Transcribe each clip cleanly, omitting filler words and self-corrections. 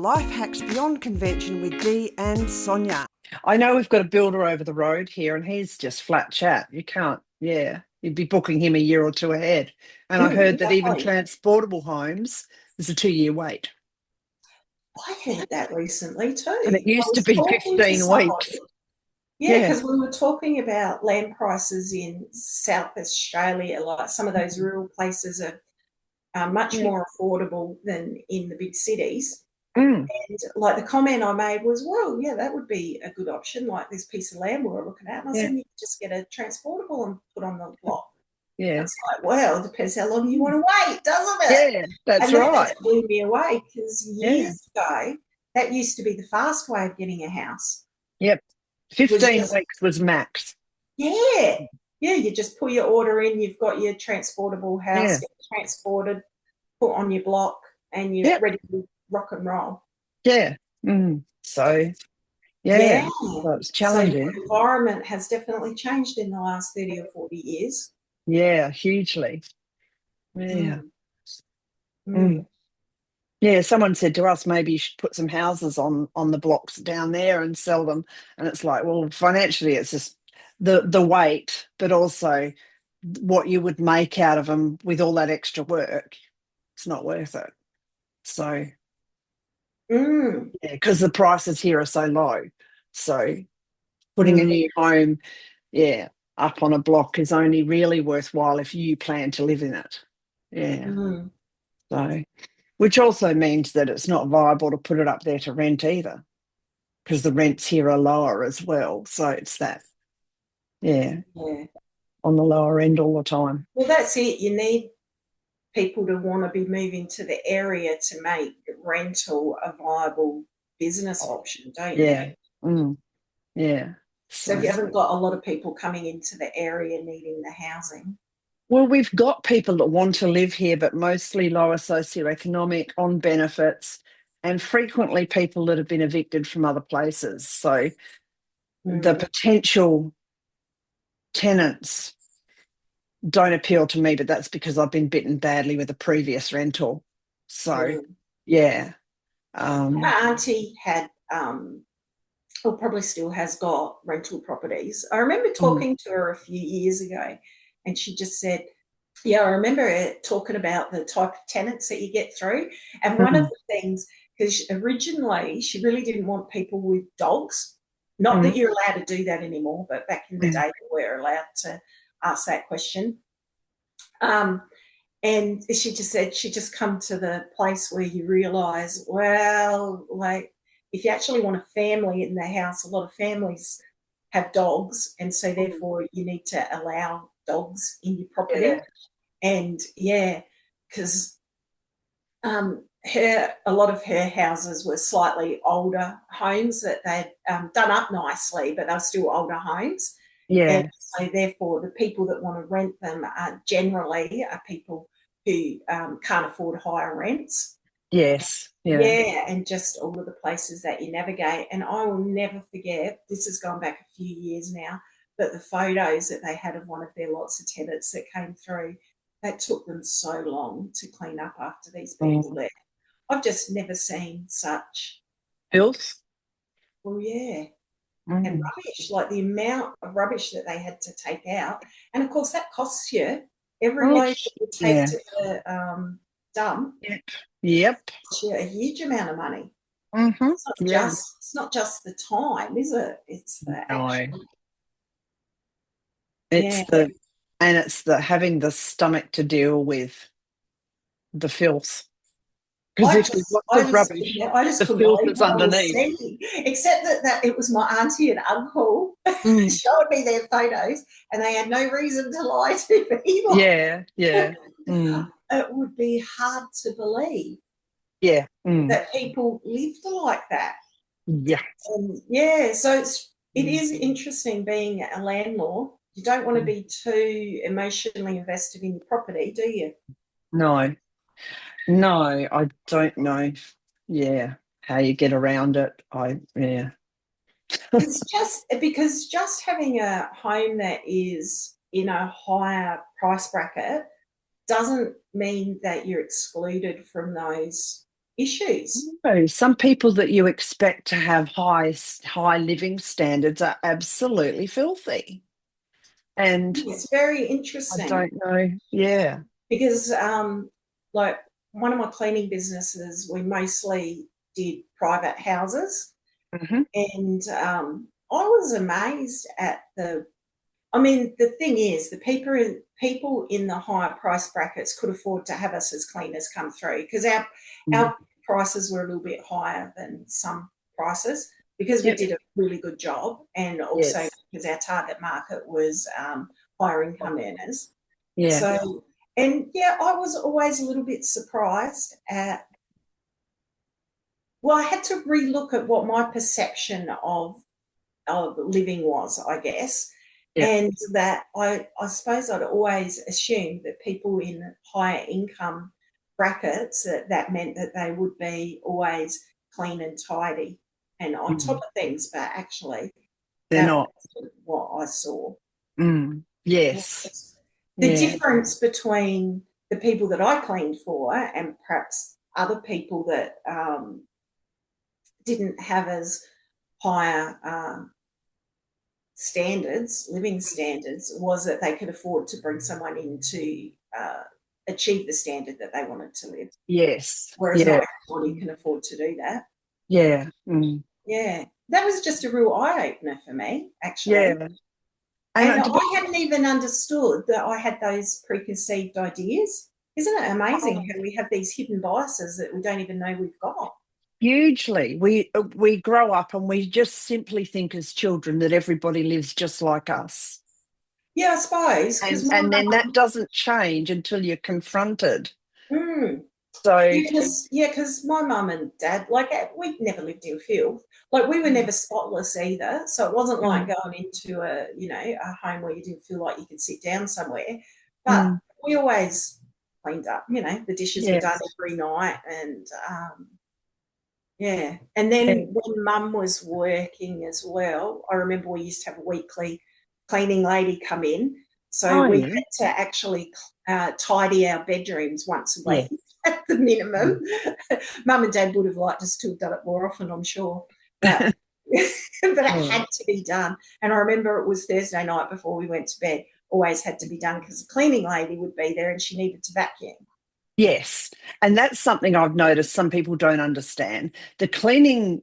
Life Hacks Beyond Convention with Dee and Sonia. I know we've got a builder over the road here and he's just flat chat. You can't, yeah, you'd be booking him a year or two ahead. And I heard that even Exactly. transportable homes, there's a 2-year wait. I heard that recently too. And it I used to was be talking to 15 somebody. weeks. Yeah, Yeah. because we were talking about land prices in South Australia, like some of those rural places are much Yeah. more affordable than in the big cities. Mm. And like the comment I made was, well, yeah, that would be a good option, like this piece of land we were looking at. And I Yeah. said, you could just get a transportable and put on the block. Yeah. It's like, well, it depends how long you want to wait, doesn't it? Yeah, that's And that right. just blew me away because Yeah. years ago, that used to be the fast way of getting a house. Yep. Was 15 just, weeks was max. yeah. Yeah, you just put your order in, you've got your transportable house, Yeah. get transported, put on your block, and you're Yep. ready to rock and roll. Yeah. So, yeah. So it's So the challenging. environment has definitely changed in the last 30 or 40 years. Yeah, hugely. Yeah. Mm. Mm. Yeah, someone said to us, maybe you should put some houses on the blocks down there and sell them. And it's like, well, financially, it's just the weight, but also what you would make out of them with all that extra work. It's not worth it. So, yeah, because the prices here are so low. So putting a new home, yeah, up on a block is only really worthwhile if you plan to live in it. Yeah. So, which also means that it's not viable to put it up there to rent either, because the rents here are lower as well. So it's that, yeah, on the lower end all the time. Well, that's it. You need people to want to be moving to the area to make rental a viable business option, don't Yeah. you? Yeah. So if you haven't got a lot of people coming into the area needing the housing. Well, we've got people that want to live here, but mostly lower socioeconomic, on benefits, and frequently people that have been evicted from other places. So the potential tenants don't appeal to me, but that's because I've been bitten badly with a previous rental. So, yeah. My auntie had, or probably still has got rental properties. I remember talking to her a few years ago and she just said, yeah, I remember it talking about the type of tenants that you get through. And one of the things, because originally she really didn't want people with dogs. Not that you're allowed to do that anymore, but back in the day we were allowed to ask that question. And she just said she just come to the place where you realise, well, like if you actually want a family in the house, a lot of families have dogs, and so therefore you need to allow dogs in your property. Yeah. And yeah, because a lot of her houses were slightly older homes that they'd done up nicely, but they were still older homes. Yeah. And so therefore the people that want to rent them are generally people who can't afford higher rents. Yes. Yeah, and just all of the places that you navigate. And I will never forget, this has gone back a few years now, but the photos that they had of one of their lots of tenants that came through, that took them so long to clean up after these people there. I've just never seen such filth. Well, yeah. And rubbish, like the amount of rubbish that they had to take out. And of course that costs you. Every load that you take to the dump costs you a huge amount of money. It's not just the time, is it? It's the actual. It's the having the stomach to deal with the filth. Because if there's lots of rubbish, the filth is underneath. Except that it was my auntie and uncle showing me their photos, and they had no reason to lie to me. Yeah. It would be hard to believe. That people lived like that. Yeah. So it is interesting being a landlord. You don't want to be too emotionally invested in your property, do you? No, I don't know. Yeah, how you get around it. It's just because just having a home that is in a higher price bracket doesn't mean that you're excluded from those issues. No, some people that you expect to have high living standards are absolutely filthy. And It's very I interesting don't know. Yeah. because, like, one of my cleaning businesses, we mostly did private houses, Hmm. and I was amazed at I mean, the thing is, the people in the higher price brackets could afford to have us as cleaners come through because our prices were a little bit higher than some prices because we Yep. did a really good job, and also Yes. because our target market was higher income earners. Yeah. So, and yeah, I was always a little bit surprised at. Well, I had to relook at what my perception of living was, I guess. Yeah. And that I suppose I'd always assumed that people in higher income brackets, that meant that they would be always clean and tidy and on top of things, but actually They're that not. wasn't what I saw. Yes. The Yeah. difference between the people that I cleaned for and perhaps other people that didn't have as higher standards, living standards, was that they could afford to bring someone in to achieve the standard that they wanted to live. Yes. Whereas Yeah. not everybody can afford to do that. Yeah. Yeah, that was just a real eye opener for me, actually. Yeah. And And I hadn't even understood that I had those preconceived ideas. Isn't it amazing how we have these hidden biases that we don't even know we've got? hugely, we grow up and we just simply think as children that everybody lives just like us. Yeah, I suppose because And then that doesn't change until you're confronted. So Yeah, because my mum and dad, like, we never lived in filth. Like, we were never spotless either. So it wasn't like going into a home where you didn't feel like you could sit down somewhere. But we always cleaned up. The dishes were done yes. every night, and yeah. And then when mum was working as well, I remember we used to have a weekly cleaning lady come in. So Oh we yeah. had to actually tidy our bedrooms once a Yeah. week at the minimum. Mum and dad would have liked us to have done it more often, I'm sure. But, but it had to be done. And I remember it was Thursday night before we went to bed, always had to be done because the cleaning lady would be there and she needed to vacuum. Yes. And that's something I've noticed some people don't understand. Your cleaning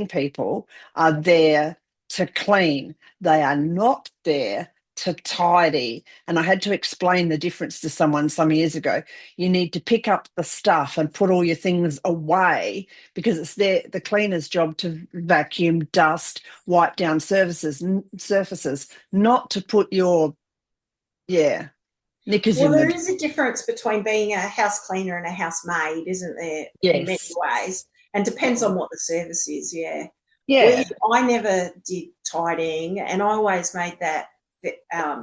people are there to clean. They are not there to tidy. And I had to explain the difference to someone some years ago. You need to pick up the stuff and put all your things away because it's the cleaner's job to vacuum, dust, wipe down surfaces, not to put your, knickers Well, in there the. is a difference between being a house cleaner and a housemaid, isn't there, in many Yes. ways? And depends on what the service is, yeah. Yeah. I never did tidying, and I always made that,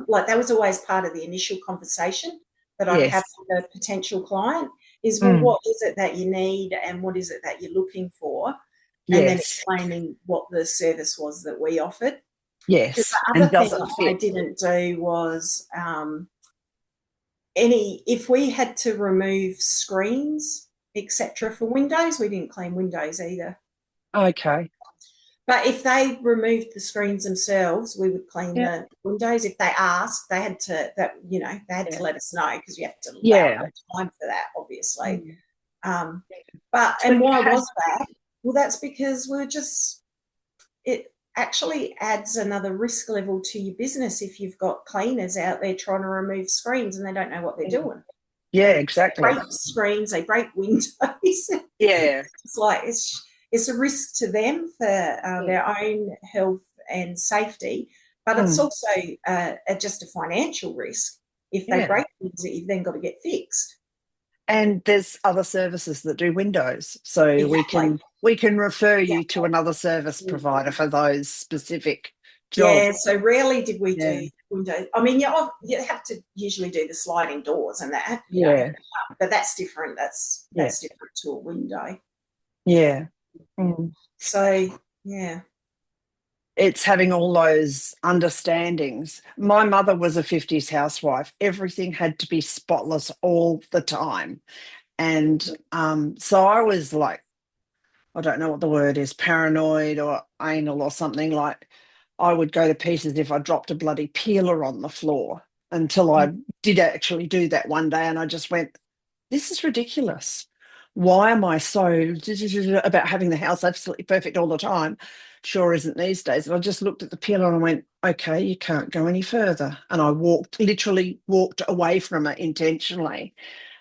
like, that was always part of the initial conversation that I'd have Yes. with a potential client is, well, what is it that you need and what is it that you're looking for? And then Yes. explaining what the service was that we offered. Because Yes. the And other thing does it I fit? didn't do was if we had to remove screens, etc., for windows, we didn't clean windows either. Okay. But if they removed the screens themselves, we would clean Yeah. the windows. If they asked, they had to Yeah. let us know because you have to allow Yeah. time for that, obviously. So And you why had. was that? Well, that's because it actually adds another risk level to your business if you've got cleaners out there trying to remove screens and they don't know what they're doing. Yeah, They exactly. break screens, they break windows. Yeah. It's like it's a risk to them for their own health and safety, but it's also just a financial risk if they Yeah. break things that you've then got to get fixed. And there's other services that do windows, so Exactly. we can refer you to another service provider for those specific Yeah, jobs. so rarely did we Yeah. do windows. I mean, you have to usually do the sliding doors and that, Yeah. but that's different. That's Yeah. different to a window. Yeah. So, yeah. It's having all those understandings. My mother was a 50s housewife. Everything had to be spotless all the time. And so I was like, I don't know what the word is, paranoid or anal or something. Like, I would go to pieces if I dropped a bloody peeler on the floor, until I did actually do that one day. And I just went, this is ridiculous. Why am I so about having the house absolutely perfect all the time? Sure isn't these days. And I just looked at the peeler and I went, okay, you can't go any further. And I literally walked away from it intentionally.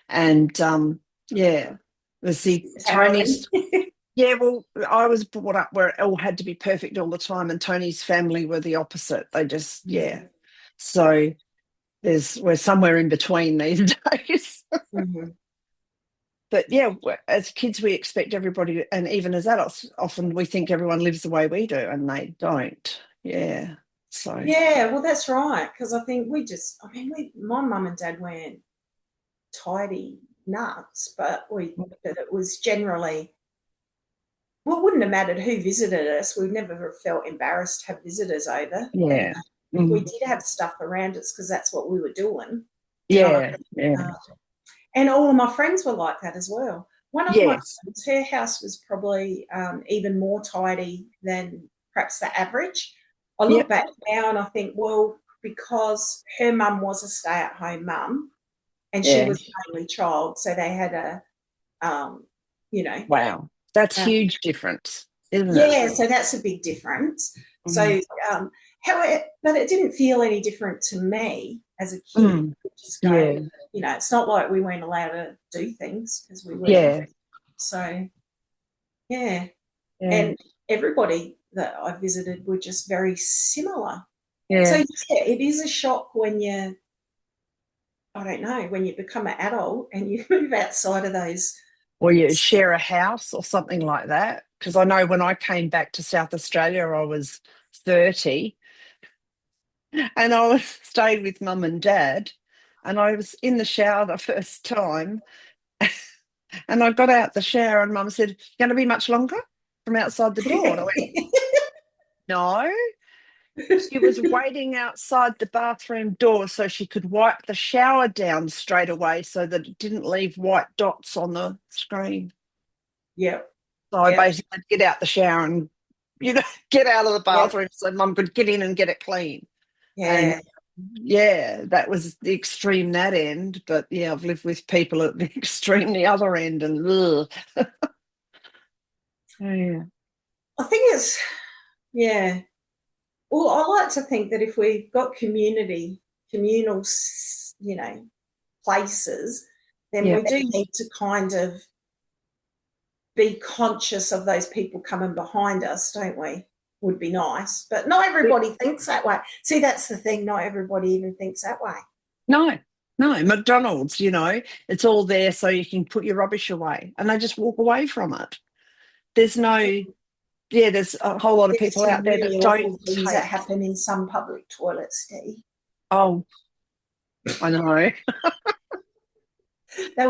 And yeah, was the Tony's. Yeah, well, I was brought up where it all had to be perfect all the time, and Tony's family were the opposite. They just, yeah. So we're somewhere in between these days. Mm-hmm. But yeah, as kids, we expect everybody, and even as adults, often we think everyone lives the way we do, and they don't. Yeah. So Yeah, well, that's right. Because I think my mum and dad weren't tidy nuts, but it was generally, well, it wouldn't have mattered who visited us. We've never felt embarrassed to have visitors over. yeah, If we did have stuff around us, because that's what we were doing. yeah, And all of my friends were like that as well. One of my yes, friends, her house was probably even more tidy than perhaps the average. I look yep, back now and I think, well, because her mum was a stay-at-home mum and she yeah. was the only child, so they had Wow, that's uh, huge difference, isn't it? yeah, so that's a big difference. Mm. So, but it didn't feel any different to me as a kid. Just go, Yeah, it's not like we weren't allowed to do things because we were. yeah, So, yeah. yeah, And everybody that I visited were just very similar. So, yeah. yeah, it is a shock when I don't know, when you become an adult and you move outside of those. Or you share a house or something like that. Because I know when I came back to South Australia, I was 30, and I was stayed with mum and dad, and I was in the shower the first time, and I got out the shower and mum said, going to be much longer from outside the door? And I went, no. She was waiting outside the bathroom door so she could wipe the shower down straight away so that it didn't leave white dots on the screen. Yeah. So I Yeah. basically had to get out the shower and, get out of the Yeah. bathroom so mum could get in and get it clean. And Yeah. yeah, that was the extreme that end. But yeah, I've lived with people at the extreme the other end, and ugh. Yeah. I think yeah. Well, I like to think that if we've got communal, places, then Yeah. we do need to kind of be conscious of those people coming behind us, don't we? Would be nice. But not everybody thinks that way. See, that's the thing. Not everybody even thinks that way. No, no, McDonald's, it's all there so you can put your rubbish away, and they just walk away from it. There's no, yeah, there's a whole lot of There's people some out there really that don't awful things that take. happen in some public toilets, Steve. Oh, I know. That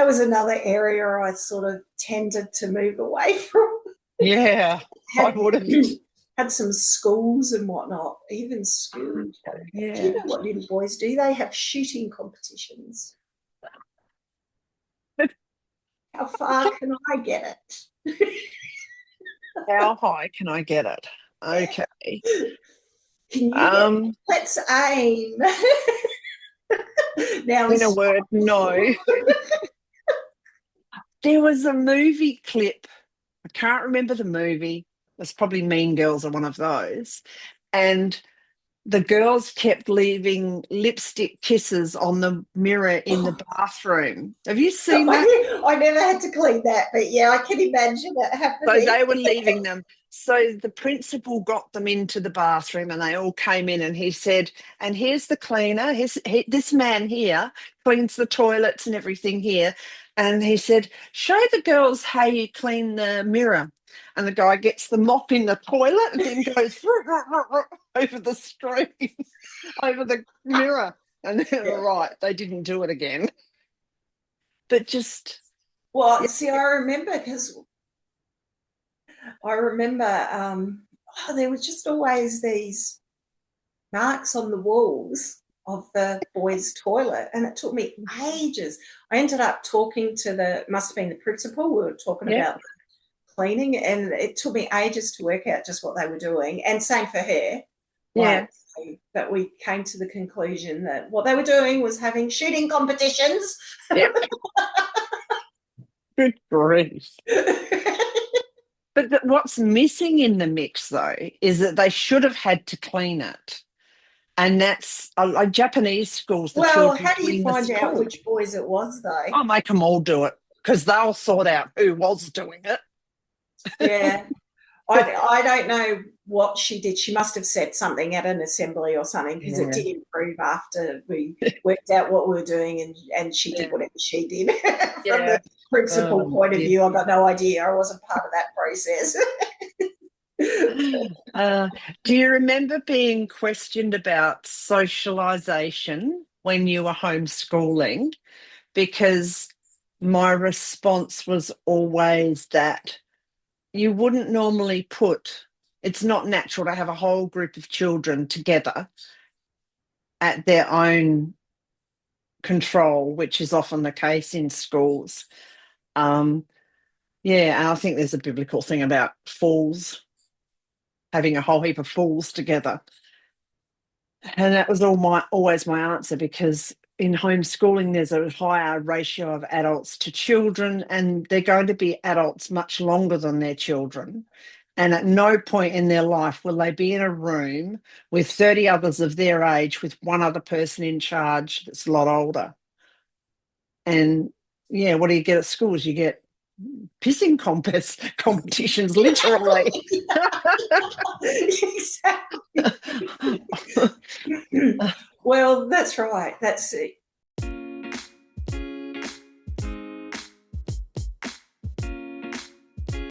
was another area I sort of tended to move away from. Yeah, I had would have. had some schools and whatnot, even schools. Do you Yeah. know what little boys do? They have shooting competitions. How far can I get it? How high can I get it? Okay. Can you get it? Um, Let's aim. Now in a word, no. There was a movie clip. I can't remember the movie. It's probably Mean Girls or one of those. And the girls kept leaving lipstick kisses on the mirror in the bathroom. Have you seen that? I never had to clean that, but yeah, I can imagine it So happening. they were leaving them. So the principal got them into the bathroom and they all came in, and he said, and here's the cleaner. This man here cleans the toilets and everything here. And he said, show the girls how you clean the mirror. And the guy gets the mop in the toilet and then goes over the screen, over the mirror. And then, Yeah. right, they didn't do it again. But just, Well, yeah, see, I remember there was just always these marks on the walls of the boys' toilet, and it took me ages. I ended up talking to must have been the principal. We were talking about cleaning, and it took me ages to work out just what they were doing. And same for her. Yeah. But we came to the conclusion that what they were doing was having shooting competitions. Yep. Good grief. But what's missing in the mix, though, is that they should have had to clean it. And that's like Japanese schools. Well, how do you find out which boys it was, though? I'll make them all do it because they'll sort out who was doing it. Yeah. I don't know what she did. She must have said something at an assembly or something, because it did improve after we worked out what we were doing, and she did whatever she did. From the principal point of view, I've got no idea. I wasn't part of that process. Do you remember being questioned about socialisation when you were homeschooling? Because my response was always that you wouldn't normally it's not natural to have a whole group of children together at their own control, which is often the case in schools. And I think there's a biblical thing about fools, having a whole heap of fools together. And that was always my answer, because in homeschooling there's a higher ratio of adults to children, and they're going to be adults much longer than their children. And at no point in their life will they be in a room with 30 others of their age with one other person in charge that's a lot older. And, what do you get at schools? You get pissing competitions, literally. Exactly. Well, that's right. That's it.